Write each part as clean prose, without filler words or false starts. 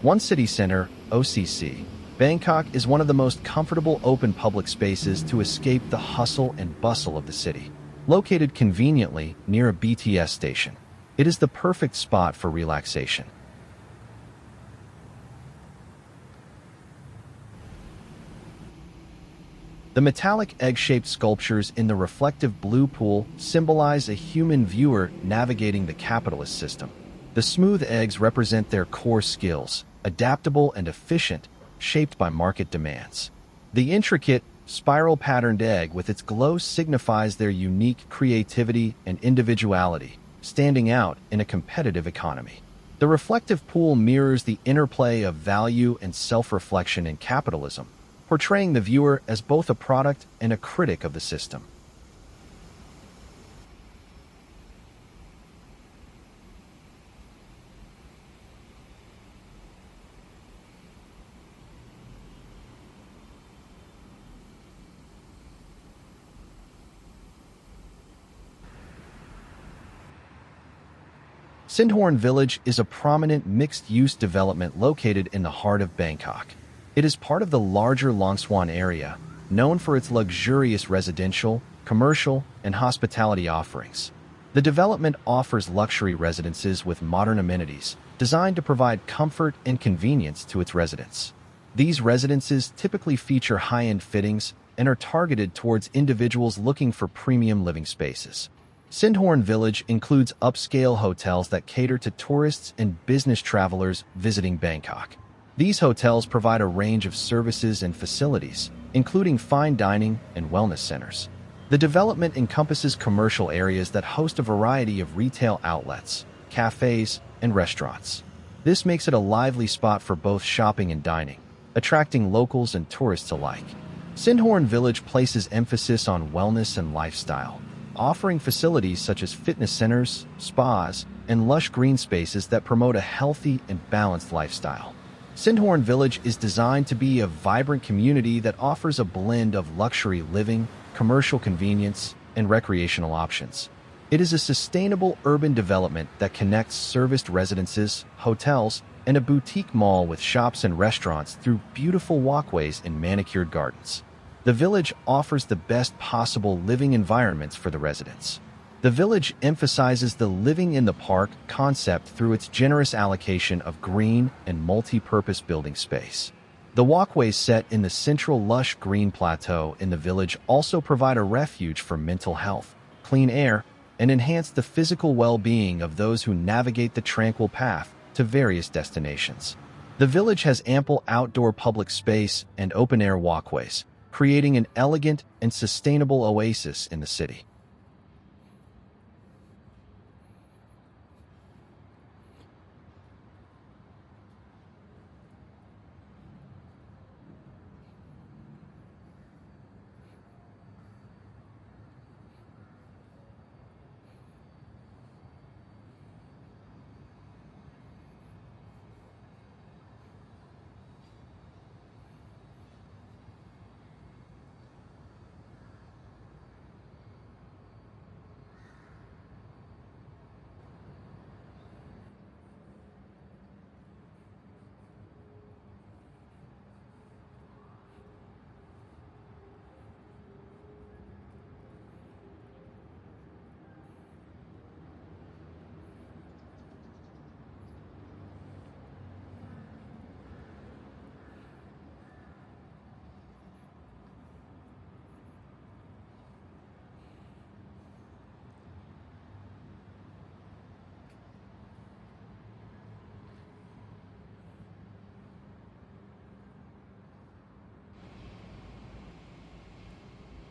One City Center, OCC. Bangkok is one of the most comfortable open public spaces to escape the hustle and bustle of the city. Located conveniently near a BTS station, it is the perfect spot for relaxation. The metallic egg-shaped sculptures in the reflective blue pool symbolize a human viewer navigating the capitalist system. The smooth eggs represent their core skills, adaptable and efficient, shaped by market demands. The intricate, spiral-patterned egg with its glow signifies their unique creativity and individuality, standing out in a competitive economy. The reflective pool mirrors the interplay of value and self-reflection in capitalism, portraying the viewer as both a product and a critic of the system. Sindhorn Village is a prominent mixed-use development located in the heart of Bangkok. It is part of the larger Langsuan Area, known for its luxurious residential, commercial, and hospitality offerings. The development offers luxury residences with modern amenities, designed to provide comfort and convenience to its residents. These residences typically feature high-end fittings and are targeted towards individuals looking for premium living spaces. Sindhorn Village includes upscale hotels that cater to tourists and business travelers visiting Bangkok. These hotels provide a range of services and facilities, including fine dining and wellness centers. The development encompasses commercial areas that host a variety of retail outlets, cafes, and restaurants. This makes it a lively spot for both shopping and dining, attracting locals and tourists alike. Sindhorn Village places emphasis on wellness and lifestyle, offering facilities such as fitness centers, spas, and lush green spaces that promote a healthy and balanced lifestyle. Sindhorn Village is designed to be a vibrant community that offers a blend of luxury living, commercial convenience, and recreational options. It is a sustainable urban development that connects serviced residences, hotels, and a boutique mall with shops and restaurants through beautiful walkways and manicured gardens. The village offers the best possible living environments for the residents. The village emphasizes the living in the park concept through its generous allocation of green and multi-purpose building space. The walkways set in the central lush green plateau in the village also provide a refuge for mental health, clean air, and enhance the physical well-being of those who navigate the tranquil path to various destinations. The village has ample outdoor public space and open-air walkways, creating an elegant and sustainable oasis in the city.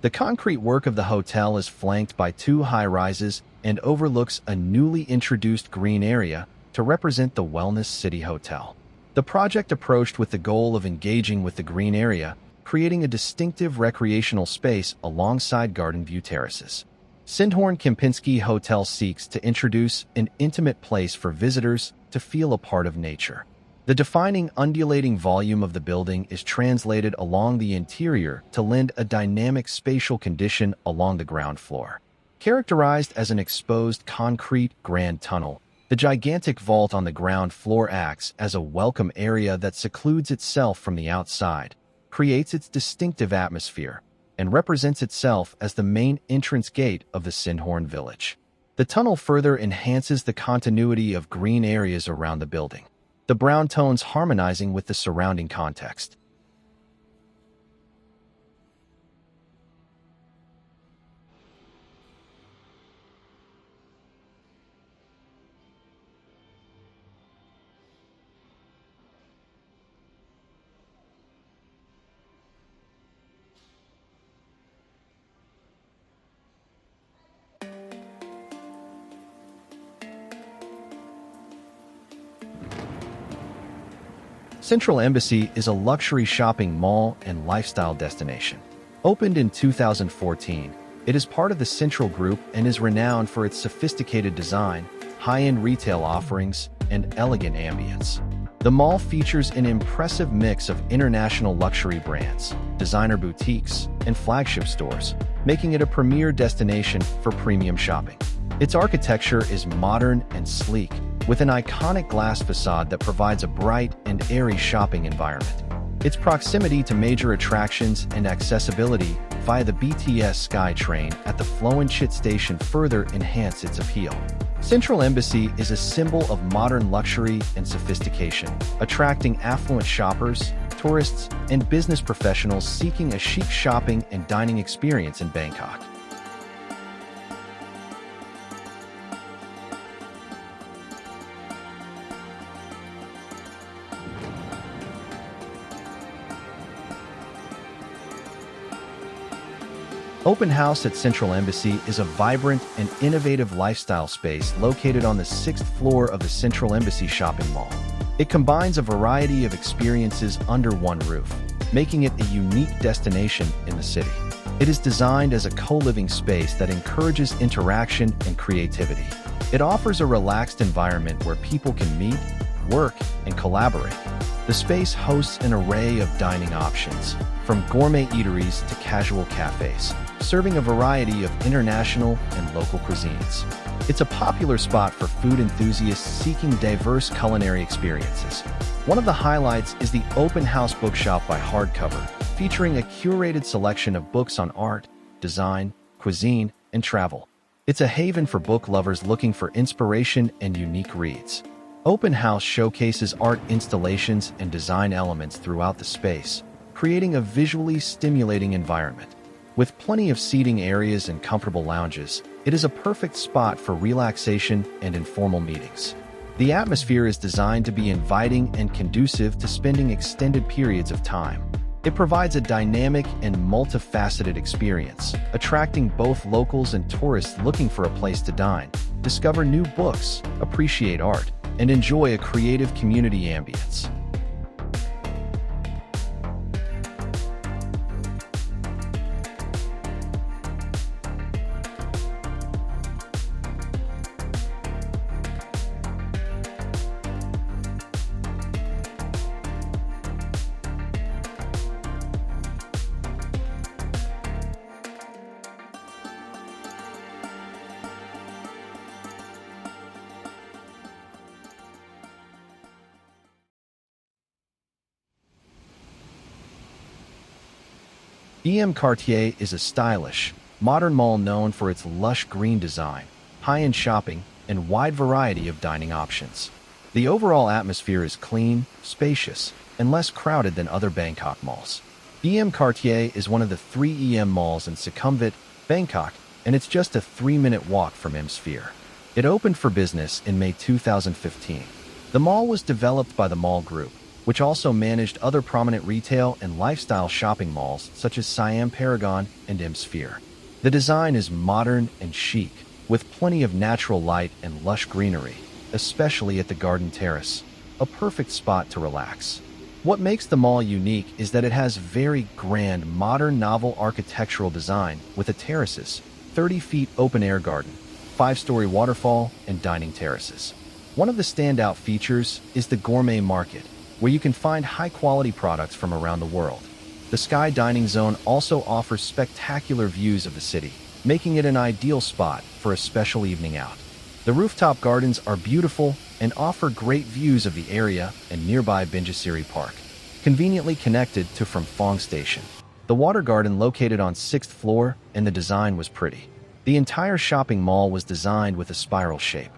The concrete work of the hotel is flanked by two high-rises and overlooks a newly introduced green area to represent the Wellness City Hotel. The project approached with the goal of engaging with the green area, creating a distinctive recreational space alongside garden view terraces. Sindhorn Kempinski Hotel seeks to introduce an intimate place for visitors to feel a part of nature. The defining undulating volume of the building is translated along the interior to lend a dynamic spatial condition along the ground floor. Characterized as an exposed concrete grand tunnel, The gigantic vault on the ground floor acts as a welcome area that secludes itself from the outside, creates its distinctive atmosphere, and represents itself as the main entrance gate of the Sindhorn Village. The tunnel further enhances the continuity of green areas around the building, the brown tones harmonizing with the surrounding context. Central Embassy is a luxury shopping mall and lifestyle destination. Opened in 2014, it is part of the Central Group and is renowned for its sophisticated design, high-end retail offerings, and elegant ambience. The mall features an impressive mix of international luxury brands, designer boutiques, and flagship stores, making it a premier destination for premium shopping. Its architecture is modern and sleek, with an iconic glass facade that provides a bright and airy shopping environment. Its proximity to major attractions and accessibility via the BTS SkyTrain at the Langsuan station further enhance its appeal. Central Embassy is a symbol of modern luxury and sophistication, attracting affluent shoppers, tourists, and business professionals seeking a chic shopping and dining experience in Bangkok. Open House at Central Embassy is a vibrant and innovative lifestyle space located on the 6th floor of the Central Embassy shopping mall. It combines a variety of experiences under one roof, making it a unique destination in the city. It is designed as a co-living space that encourages interaction and creativity. It offers a relaxed environment where people can meet, work, and collaborate. The space hosts an array of dining options, from gourmet eateries to casual cafes, serving a variety of international and local cuisines. It's a popular spot for food enthusiasts seeking diverse culinary experiences. One of the highlights is the Open House Bookshop by Hardcover, featuring a curated selection of books on art, design, cuisine, and travel. It's a haven for book lovers looking for inspiration and unique reads. Open House showcases art installations and design elements throughout the space, creating a visually stimulating environment. With plenty of seating areas and comfortable lounges, it is a perfect spot for relaxation and informal meetings. The atmosphere is designed to be inviting and conducive to spending extended periods of time. It provides a dynamic and multifaceted experience, attracting both locals and tourists looking for a place to dine, discover new books, appreciate art, and enjoy a creative community ambience. EmQuartier is a stylish, modern mall known for its lush green design, high-end shopping, and wide variety of dining options. The overall atmosphere is clean, spacious, and less crowded than other Bangkok malls. EmQuartier is one of the 3 EM malls in Sukhumvit, Bangkok, and it's just a 3-minute walk from EmSphere. It opened for business in May 2015. The mall was developed by the Mall Group, which also managed other prominent retail and lifestyle shopping malls such as Siam Paragon and EmSphere. The design is modern and chic, with plenty of natural light and lush greenery, especially at the garden terrace, a perfect spot to relax. What makes the mall unique is that it has very grand, modern novel architectural design with the terraces, 30-feet open-air garden, 5-story waterfall, and dining terraces. One of the standout features is the gourmet market, where you can find high-quality products from around the world. The Sky Dining Zone also offers spectacular views of the city, making it an ideal spot for a special evening out. The rooftop gardens are beautiful and offer great views of the area and nearby Binjasiri Park, conveniently connected to Phromphong Station. The water garden located on 6th floor, and the design was pretty. The entire shopping mall was designed with a spiral shape.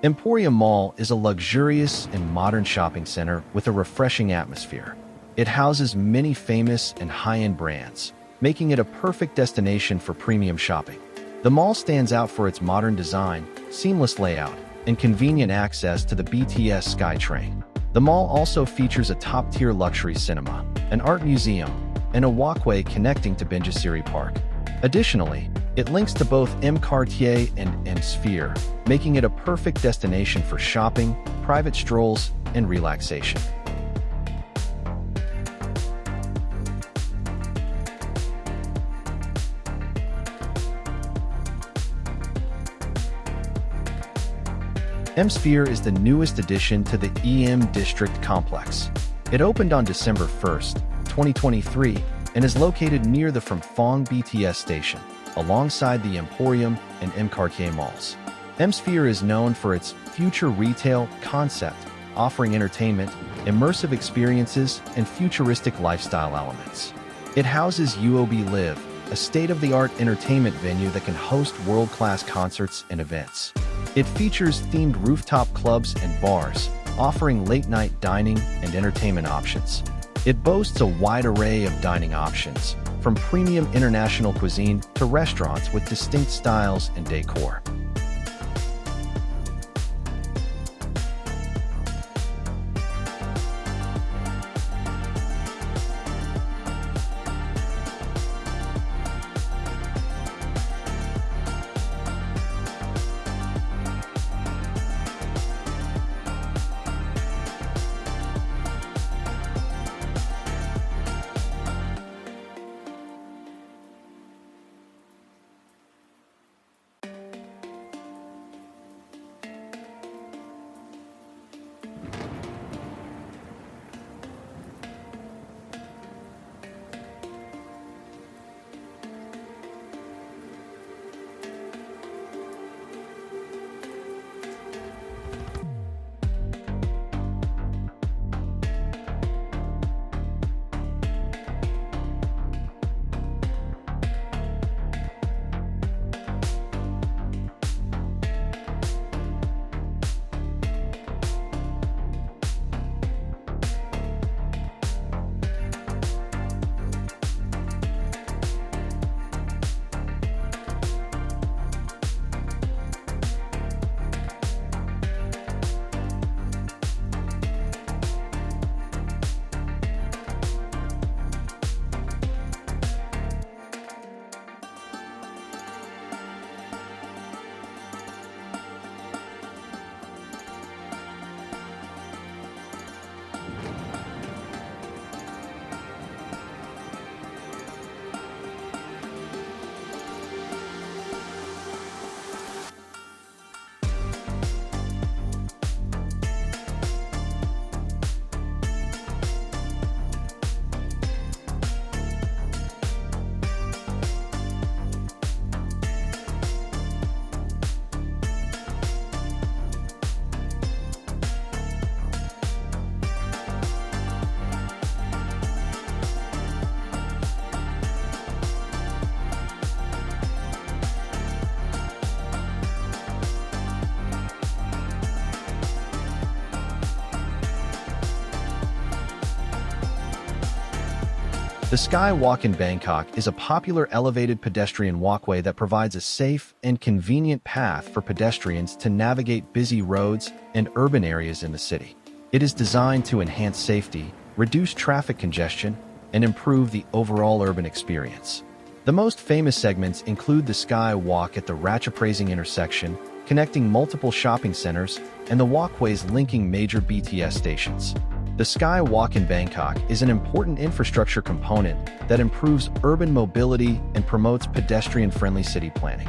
Emporium Mall is a luxurious and modern shopping center with a refreshing atmosphere. It houses many famous and high-end brands, making it a perfect destination for premium shopping. The mall stands out for its modern design, seamless layout, and convenient access to the BTS SkyTrain. The mall also features a top-tier luxury cinema, an art museum, and a walkway connecting to Binjasiri Park. Additionally, it links to both EmQuartier and EmSphere, making it a perfect destination for shopping, private strolls, and relaxation. EmSphere is the newest addition to the EM District complex. It opened on December 1st, 2023, and is located near the Phromphong BTS station, alongside the Emporium and EmQuartier malls. EmSphere is known for its future retail concept, offering entertainment, immersive experiences, and futuristic lifestyle elements. It houses UOB Live, a state-of-the-art entertainment venue that can host world-class concerts and events. It features themed rooftop clubs and bars, offering late-night dining and entertainment options. It boasts a wide array of dining options, from premium international cuisine to restaurants with distinct styles and decor. The Skywalk in Bangkok is a popular elevated pedestrian walkway that provides a safe and convenient path for pedestrians to navigate busy roads and urban areas in the city. It is designed to enhance safety, reduce traffic congestion, and improve the overall urban experience. The most famous segments include the Skywalk at the Ratchaprasing intersection, connecting multiple shopping centers, and the walkways linking major BTS stations. The Skywalk in Bangkok is an important infrastructure component that improves urban mobility and promotes pedestrian-friendly city planning.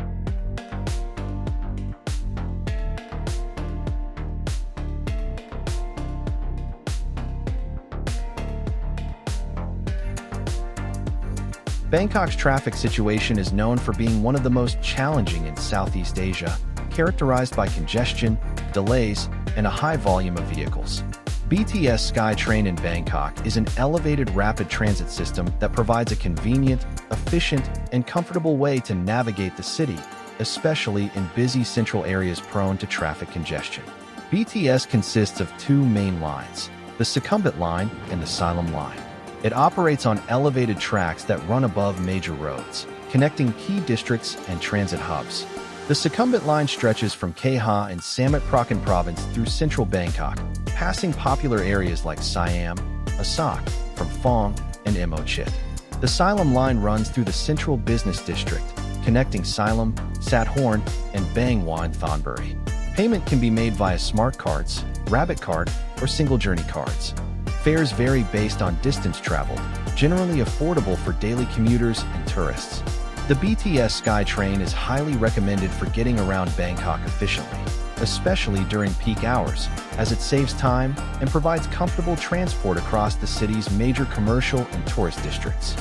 Bangkok's traffic situation is known for being one of the most challenging in Southeast Asia, characterized by congestion, delays, and a high volume of vehicles. BTS SkyTrain in Bangkok is an elevated rapid transit system that provides a convenient, efficient, and comfortable way to navigate the city, especially in busy central areas prone to traffic congestion. BTS consists of two main lines, the Sukhumvit Line and the Siloam Line. It operates on elevated tracks that run above major roads, connecting key districts and transit hubs. The Sukhumvit Line stretches from Kha and Samut Prakan Province through central Bangkok, passing popular areas like Siam, Asak, Phrampong, and Emochit. The Siloam Line runs through the central business district, connecting Siloam, Sindhorn, and Bang Hwa and Thonburi. Payment can be made via smart cards, rabbit card, or single journey cards. Fares vary based on distance traveled, generally affordable for daily commuters and tourists. The BTS SkyTrain is highly recommended for getting around Bangkok efficiently, especially during peak hours, as it saves time and provides comfortable transport across the city's major commercial and tourist districts.